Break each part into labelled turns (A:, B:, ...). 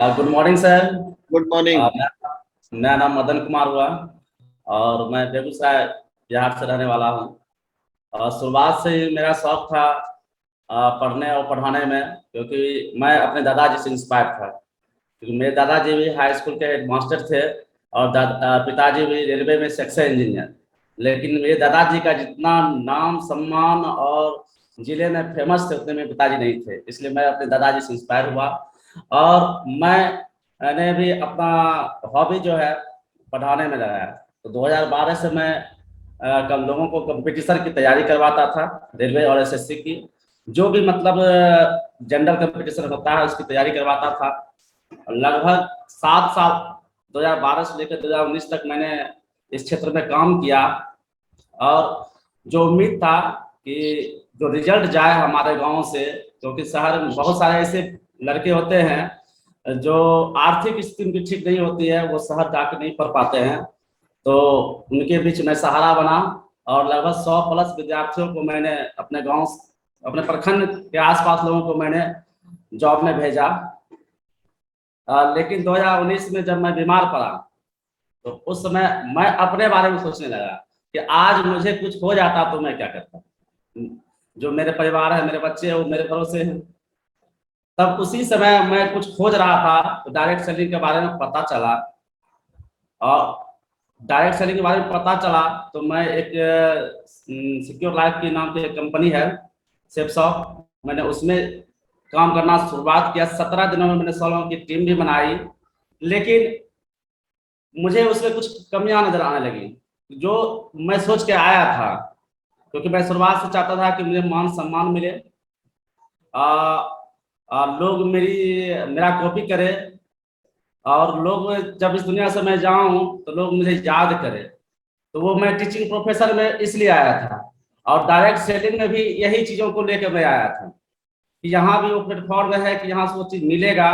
A: Good morning sir.
B: Good morning.
A: मेरा नाम मदन कुमार हुआ और मैं बेगूसराय बिहार से रहने वाला हूँ। और शुरुआत से ही मेरा शौक था पढ़ने और पढ़ाने में, क्योंकि मैं अपने दादाजी से इंस्पायर था। क्योंकि मेरे दादाजी भी हाई स्कूल के हेडमास्टर थे और पिताजी भी रेलवे में सेक्शन इंजीनियर। लेकिन मेरे दादाजी का जितना नाम सम्मान और जिले में फेमस थे उतने मेरे पिताजी नहीं थे, इसलिए मैं अपने दादाजी से इंस्पायर हुआ। और मैंने भी अपना हॉबी जो है पढ़ाने में लगाया। तो 2012 से मैं कम लोगों को कंपटीशन की तैयारी करवाता था, रेलवे और एसएससी की। जो भी मतलब जनरल कंपटीशन होता है उसकी तैयारी करवाता था। और लगभग 7 साल 2012 से लेकर 2019 तक मैंने इस क्षेत्र में काम किया। और जो उम्मीद था कि जो रिजल्ट जाए हमारे गांव से, क्योंकि शहर में बहुत सारे ऐसे लड़के होते हैं जो आर्थिक स्थिति उनकी ठीक नहीं होती है, वो शहर जाकर नहीं पढ़ पाते हैं। तो उनके बीच में सहारा बना और लगभग 100+ विद्यार्थियों को मैंने अपने गांव, अपने प्रखंड के आसपास लोगों को मैंने जॉब में भेजा। लेकिन 2019 में जब मैं बीमार पड़ा तो उस समय मैं अपने बारे में सोचने लगा कि आज मुझे कुछ हो जाता तो मैं क्या करता। जो मेरे परिवार है, मेरे बच्चे हैं, वो मेरे भरोसे हैं। तब उसी समय मैं कुछ खोज रहा था तो डायरेक्ट सेलिंग के बारे में पता चला। और डायरेक्ट सेलिंग के बारे में पता चला तो मैं एक सिक्योर लाइफ की नाम की एक कंपनी है, सेफ शॉप, मैंने उसमें काम करना शुरुआत किया। 17 दिनों में मैंने 100 लोगों की टीम भी बनाई। लेकिन मुझे उसमें कुछ कमियां नजर आने लगी जो मैं सोच के आया था। क्योंकि मैं शुरुआत से चाहता था कि मुझे मान सम्मान मिले, लोग मेरा कॉपी करें, और लोग जब इस दुनिया से मैं जाऊं तो लोग मुझे याद करें। तो वो मैं टीचिंग प्रोफेशन में इसलिए आया था। और डायरेक्ट सेलिंग में भी यही चीजों को लेकर मैं आया था कि यहाँ भी वो प्लेटफॉर्म है कि यहाँ से वो चीज मिलेगा।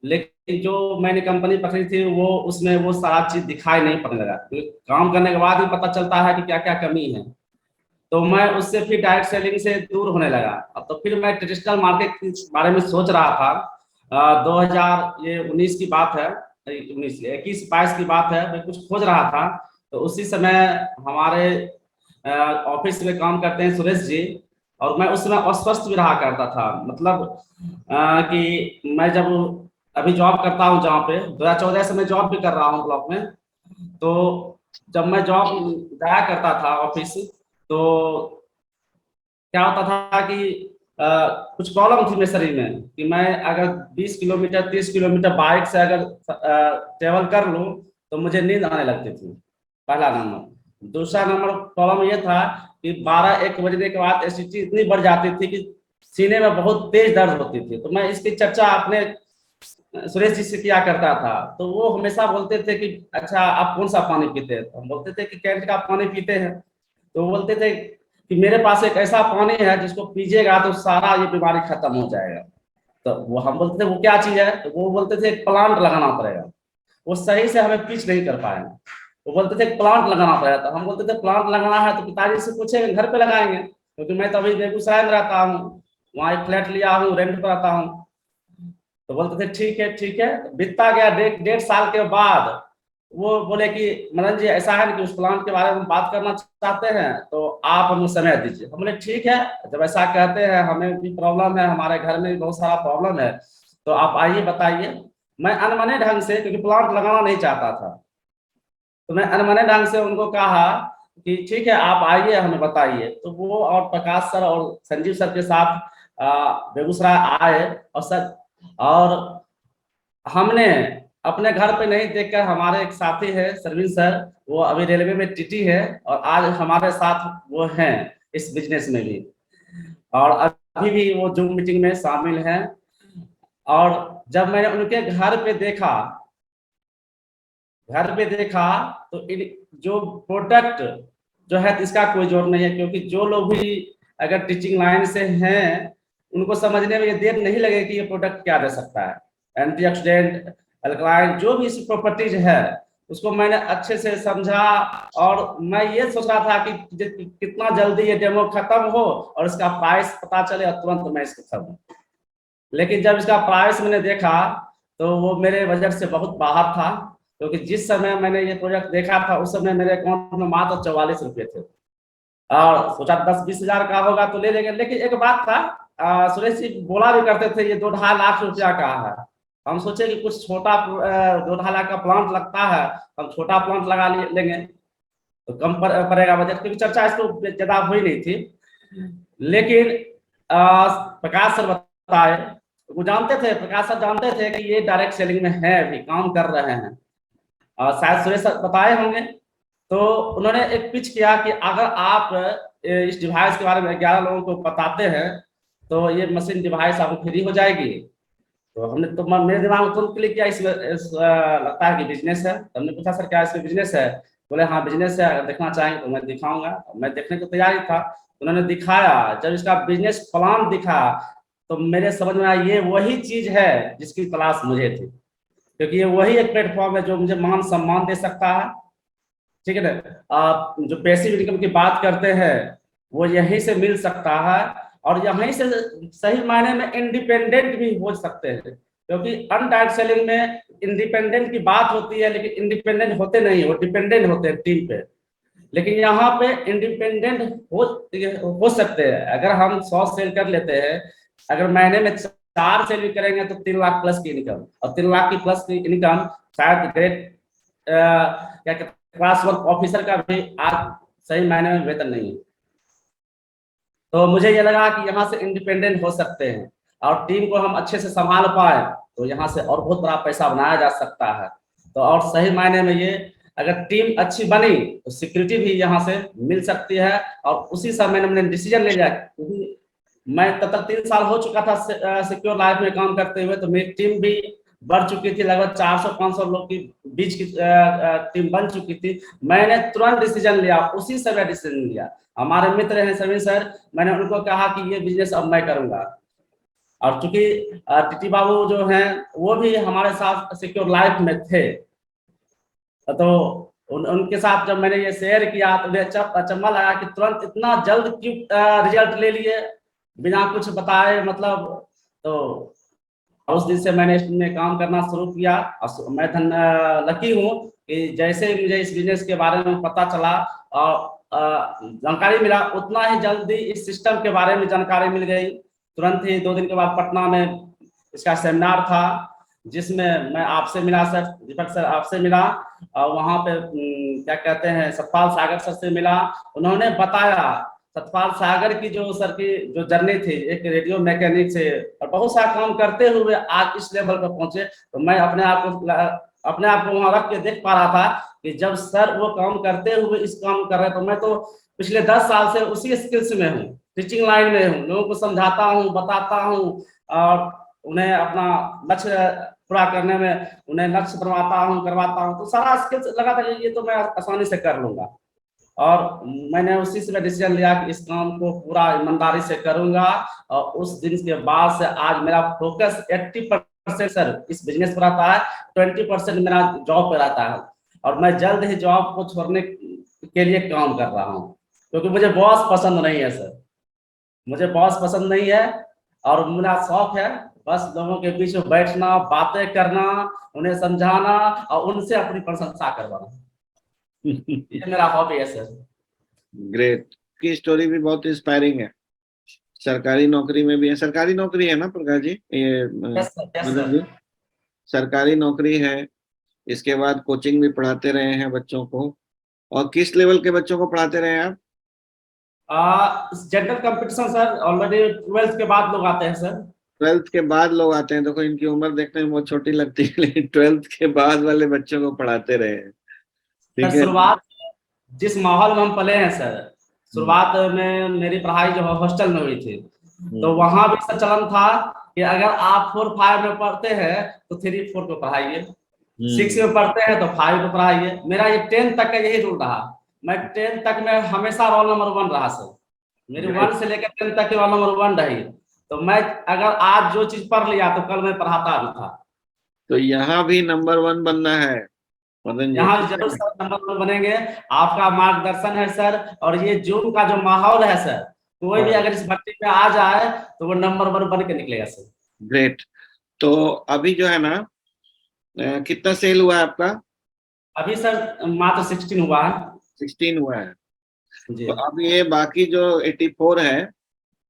A: लेकिन जो मैंने कंपनी पकड़ी थी वो उसमें वो सारा चीज दिखाई नहीं पड़ने लगा, तो काम करने के बाद ही पता चलता है कि क्या क्या कमी है। तो मैं उससे फिर डायरेक्ट सेलिंग से दूर होने लगा। अब तो फिर मैं ट्रेडिशनल मार्केट के बारे में सोच रहा था। 2019 की बात है, 21 की बात है, मैं कुछ खोज रहा था। तो उसी समय हमारे ऑफिस में काम करते हैं सुरेश जी, और मैं उस समय अस्वस्थ भी रहा करता था। मतलब कि मैं जब अभी जॉब करता हूँ जहाँ पे 2014 से मैं जॉब भी कर रहा हूँ ब्लॉक में। तो जब मैं जॉब जाया करता था ऑफिस, तो क्या होता था कि कुछ प्रॉब्लम थी मेरे शरीर में कि मैं अगर 20 किलोमीटर 30 किलोमीटर बाइक से अगर ट्रेवल कर लूँ तो मुझे नींद आने लगती थी, पहला नंबर। दूसरा नंबर प्रॉब्लम ये था कि 12-1 बजने के बाद एसिडिटी इतनी बढ़ जाती थी कि सीने में बहुत तेज दर्द होती थी। तो मैं इसकी चर्चा अपने सुरेश जी से किया करता था। तो वो हमेशा बोलते थे कि अच्छा आप कौन सा पानी पीते हैं, तो हम बोलते थे कि कैंट का पानी पीते हैं। तो वो बोलते थे कि मेरे पास एक ऐसा पानी है जिसको पीजिएगा तो सारा ये बीमारी खत्म हो जाएगा। तो वो हम बोलते थे वो क्या चीज है, तो वो बोलते थे एक प्लांट लगाना पड़ेगा। वो सही से हमें पिच नहीं कर पाए। वो बोलते थे प्लांट लगाना पड़ेगा, तो हम बोलते थे प्लांट लगाना है तो पिताजी से पूछेंगे, घर पे लगाएंगे, क्योंकि मैं तो अभी बेगूसराय में रहता हूँ, वहाँ एक फ्लैट लिया हूँ, रेंट पर रहता हूँ। तो बोलते थे ठीक है ठीक है। बीतता गया 1.5 साल के बाद वो बोले कि मदन जी ऐसा है ना कि उस प्लांट के बारे में बात करना चाहते हैं तो आप हमें समय दीजिए। हम बोले ठीक है, जब ऐसा कहते हैं, हमें भी प्रॉब्लम है, हमारे घर में भी बहुत सारा प्रॉब्लम है, तो आप आइए बताइए। मैं अनमने ढंग से, क्योंकि प्लांट लगाना नहीं चाहता था, तो मैं अनमने ढंग से उनको कहा कि ठीक है आप आइए हमें बताइए। तो वो और प्रकाश सर और संजीव सर के साथ बेगूसराय आए। और सर, और हमने अपने घर पे नहीं देखकर, हमारे एक साथी है सरवीन सर, वो अभी रेलवे में टीटी है और आज हमारे साथ वो हैं इस बिजनेस में भी, और अभी भी वो जूम मीटिंग में शामिल हैं। और जब मैंने उनके घर पे देखा तो जो प्रोडक्ट जो है इसका कोई जोर नहीं है, क्योंकि जो लोग भी अगर टीचिंग लाइन से हैं उनको समझने में ये देर नहीं लगेगी कि ये प्रोडक्ट क्या दे सकता है। एंटीऑक्सीडेंट, अल्कलाइन, जो भी इसकी प्रॉपर्टीज है उसको मैंने अच्छे से समझा। और मैं ये सोच रहा था कि कितना जल्दी ये डेमो खत्म हो और इसका प्राइस पता चले और तुरंत मैं इसको खरीदूं। लेकिन जब इसका प्राइस मैंने देखा तो वो मेरे बजट से बहुत बाहर था, क्योंकि जिस समय मैंने ये प्रोजेक्ट देखा था उस समय मेरे अकाउंट में मात्र 44 रुपये थे, और सोचा 10-20 हजार का होगा तो ले लेंगे। लेकिन एक बात था, सुरेश जी बोला भी करते थे ये 2-2.5 लाख रुपया का है। हम सोचे कि कुछ छोटा 2-2.5 लाख का प्लांट लगता है, हम छोटा प्लांट लगा लेंगे तो कम पड़ेगा बजट, क्योंकि चर्चा इसको ज्यादा हुई नहीं थी। लेकिन प्रकाश सर बताए, वो जानते थे, प्रकाश सर जानते थे कि ये डायरेक्ट सेलिंग में है, अभी काम कर रहे हैं, शायद सुरेश सर बताए होंगे। तो उन्होंने एक पिच किया कि अगर आप इस डिवाइस के बारे में 11 लोगों को बताते हैं तो ये मशीन डिवाइस आपको फ्री हो जाएगी। तो हमने तो मेरे दिमाग में तुरंत क्लिक किया, लगता है कि बिजनेस है। तो हमने पूछा सर क्या इसमें बिजनेस है? बोले हाँ बिजनेस है, अगर देखना चाहेंगे तो मैं दिखाऊंगा। मैं देखने को तैयार ही था। उन्होंने दिखाया, जब इसका बिजनेस प्लान दिखा तो मेरे समझ में आया ये वही चीज है जिसकी तलाश मुझे थी, क्योंकि ये वही एक प्लेटफॉर्म है जो मुझे मान सम्मान दे सकता है, ठीक है ना। आप जो पैसिव इनकम की बात करते हैं वो यहीं से मिल सकता है, और यहीं से सही मायने में इंडिपेंडेंट भी हो सकते हैं, क्योंकि अनडायरेक्ट सेलिंग में इंडिपेंडेंट की बात होती है लेकिन इंडिपेंडेंट होते नहीं, वो डिपेंडेंट होते हैं टीम पे। लेकिन यहाँ पे इंडिपेंडेंट हो सकते हैं अगर हम 100 सेल कर लेते हैं। अगर महीने में 4 सेल भी करेंगे तो 3 लाख प्लस की इनकम, और 3 लाख की प्लस की इनकम शायद ग्रेड क्या कहते हैं क्लास 1 ऑफिसर का भी आज सही मायने में वेतन नहीं है। तो मुझे ये लगा कि यहाँ से इंडिपेंडेंट हो सकते हैं और टीम को हम अच्छे से संभाल पाए तो यहाँ से और बहुत बड़ा पैसा बनाया जा सकता है। तो और सही मायने में ये अगर टीम अच्छी बनी तो सिक्योरिटी भी यहाँ से मिल सकती है। और उसी समय मैंने डिसीजन ले लिया, क्योंकि मैं तब तक 3 साल हो चुका था सिक्योर लाइफ में काम करते हुए, तो मेरी टीम भी बढ़ चुकी थी, लगभग 400-500 लोग की बीच की टीम बन चुकी थी। मैंने तुरंत डिसीजन लिया, उसी समय डिसीजन लिया। हमारे मित्र हैं सभी सर, मैंने उनको कहा कि ये बिजनेस अब मैं करूंगा। और चूंकि टीटी बाबू जो हैं वो भी हमारे साथ सिक्योर लाइफ में थे, तो उनके साथ जब मैंने ये शेयर किया तो मुझे अचंभा लगा कि तुरंत इतना जल्द क्यों रिजल्ट ले लिए बिना कुछ बताए, मतलब। तो उस दिन से मैंने इसमें काम करना शुरू किया। और मैं लकी हूँ कि जैसे ही मुझे इस बिजनेस के बारे में पता चला और जानकारी मिला, उतना ही जल्दी इस सिस्टम के बारे में जानकारी मिल गई। तुरंत ही 2 दिन के बाद पटना में इसका सेमिनार था, जिसमें मैं आपसे मिला सर, दीपक सर आपसे मिला, और वहाँ पे क्या कहते हैं सतपाल सागर सर से मिला। उन्होंने बताया सतपाल सागर की जो सर की जो जर्नी थी एक रेडियो मैकेनिक से, और बहुत सारा काम करते हुए आज इस लेवल पर पहुंचे। तो मैं अपने आप को वहां रख के देख पा रहा था कि जब सर वो काम करते हुए इस काम कर रहे, तो मैं तो पिछले 10 साल से उसी स्किल्स में हूँ, टीचिंग लाइन में हूँ, लोगों को समझाता हूँ, बताता हूँ, और उन्हें अपना लक्ष्य पूरा करने में उन्हें लक्ष्य बनवाता हूँ, करवाता हूँ। तो सारा स्किल्स लगा था कि ये तो मैं आसानी से कर लूंगा। और मैंने उसी से डिसीजन लिया कि इस काम को पूरा ईमानदारी से करूंगा। और उस दिन के बाद से आज मेरा फोकस 80% सर इस बिजनेस पर रहता है, 20% मेरा जॉब पे रहता है। और मैं जल्द ही जॉब को छोड़ने के लिए काम कर रहा हूँ, क्योंकि मुझे बॉस पसंद नहीं है सर, मुझे बॉस पसंद नहीं है। और मेरा शौक है बस लोगों के बीच में बैठना, बातें करना, उन्हें समझाना और उनसे अपनी प्रशंसा करवाना। ये मेरा हॉबी है सर।
B: ग्रेट, की स्टोरी भी बहुत इंस्पायरिंग है। सरकारी नौकरी में भी है, सरकारी नौकरी है ना प्रकाश जी ये? मदन जी सरकारी नौकरी है, इसके बाद कोचिंग भी पढ़ाते रहे हैं बच्चों को। और किस लेवल के बच्चों को पढ़ाते रहे हैं आप?
A: General competition sir, already 12th के बाद लोग आते हैं सर।
B: 12th के बाद लोग आते हैं। देखो इनकी उम्र देखने में बहुत छोटी लगती है, लेकिन 12th के बाद वाले बच्चों को पढ़ाते रहे हैं, ठीक
A: सर
B: है।
A: शुरुआत जिस माहौल में हम पले हैं सर, शुरुआत में मेरी पढ़ाई जो है हॉस्टल में हुई थी, तो वहां भी सर चलन था कि अगर आप 4-5 में पढ़ते हैं तो 3-4 को पढ़ाइए, 6 में पढ़ते हैं तो 5 को पढ़ाइए। मेरा ये 10th तक का यही रूल रहा। मैं 10th तक में हमेशा रोल नंबर 1 रहा सर, मेरी 1 से लेकर 10th तक की रोल नंबर 1 रही। तो मैं अगर आज जो चीज पढ़ लिया तो कल मैं पढ़ाता भी था।
B: तो यहाँ भी नंबर 1 बनना है मदन जी?
A: यहाँ जरूर सर नंबर 1 बनेंगे, आपका मार्गदर्शन है सर। और ये जूम का जो माहौल है सर, कोई भी अगर इस भर्ती में आ जाए तो वो नंबर 1 बन के निकलेगा सर।
B: ग्रेट। तो अभी जो है ना कितना सेल हुआ है आपका?
A: अभी सर मात्र 16 हुआ है
B: 16 हुआ है।
A: जी।
B: तो अब ये बाकी जो 84 है,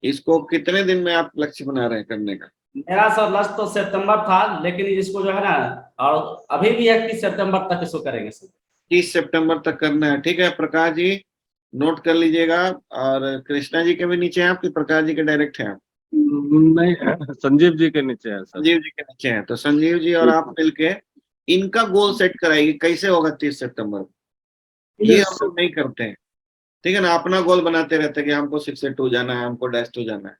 B: इसको कितने दिन में आप लक्ष्य बना रहे हैं करने का?
A: मेरा सर लक्ष्य तो सितंबर था, लेकिन इसको जो है ना, और अभी भी 31 सितंबर तक इसको करेंगे सर।
B: 30 सितंबर तक करना है। ठीक है प्रकाश जी, नोट कर लीजिएगा। और कृष्णा जी के भी नीचे हैं आपके, प्रकाश जी के डायरेक्ट हैं आप?
C: नहीं, संजीव जी के नीचे है सर।
B: संजीव जी के नीचे हैं। तो संजीव जी और आप मिलके इनका गोल सेट कराएगी, कैसे होगा 30 सितंबर को, ये हम लोग नहीं करते हैं। ठीक है ना, अपना गोल बनाते रहते हैं कि हमको 682 जाना है, हमको -2 जाना है।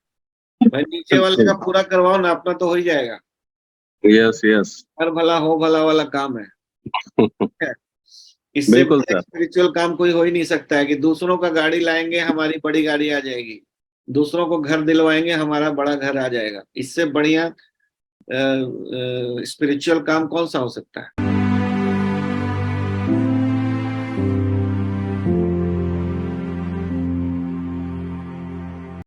B: भाई नीचे वाले का पूरा करवाओ ना, अपना तो हो ही जाएगा।
C: यस यस,
B: हर भला हो भला वाला काम है। इससे
C: बिल्कुल
B: बड़ा
C: सर।
B: स्पिरिचुअल काम कोई हो ही नहीं सकता है कि दूसरों का गाड़ी लाएंगे, हमारी बड़ी गाड़ी आ जाएगी, दूसरों को घर दिलवाएंगे, हमारा बड़ा घर आ जाएगा। इससे बढ़िया स्पिरिचुअल काम कौन सा हो सकता है?